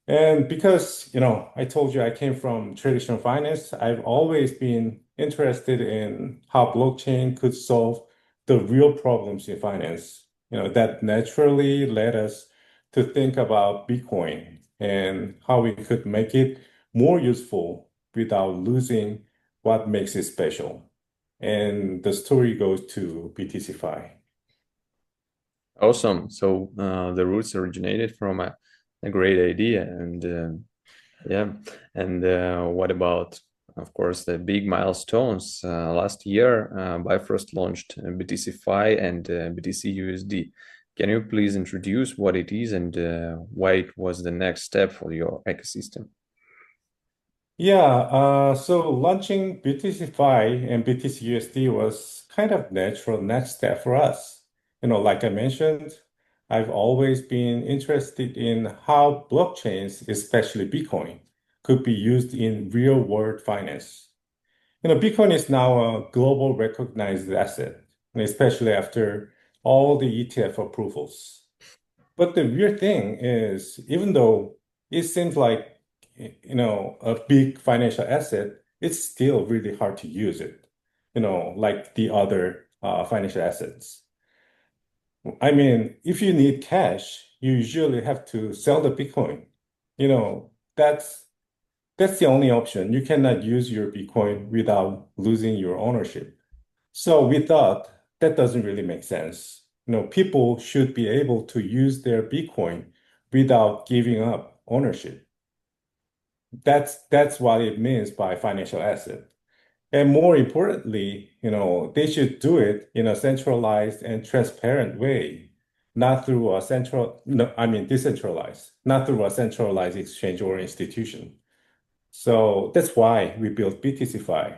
And because, I told you I came from traditional finance, I've always been interested in how blockchain could solve the real problems in finance. That naturally led us to think about Bitcoin and how we could make it more useful without losing what makes it special. And the story goes to BTCFi. Awesome. So the roots originated from a great idea, and yeah. And what about, of course, the big milestones? Last year, Bifrost launched BTCFi and BTCUSD. Can you please introduce what it is and why it was the next step for your ecosystem? Yeah, so launching BTCFi and BTCUSD was kind of natural next step for us. Like I mentioned, I've always been interested in how blockchains, especially Bitcoin, could be used in real world finance. Bitcoin is now a global recognized asset, and especially after all the ETF approvals. But the weird thing is, even though it seems like, a big financial asset, it's still really hard to use it, like the other financial assets. I mean, if you need cash, you usually have to sell the Bitcoin. That's the only option. You cannot use your Bitcoin without losing your ownership. So we thought that doesn't really make sense. People should be able to use their Bitcoin without giving up ownership. That's what it means by financial asset. And more importantly, they should do it in a centralized and transparent way, not through a no, I mean decentralized, not through a centralized exchange or institution. So that's why we built BTCFi.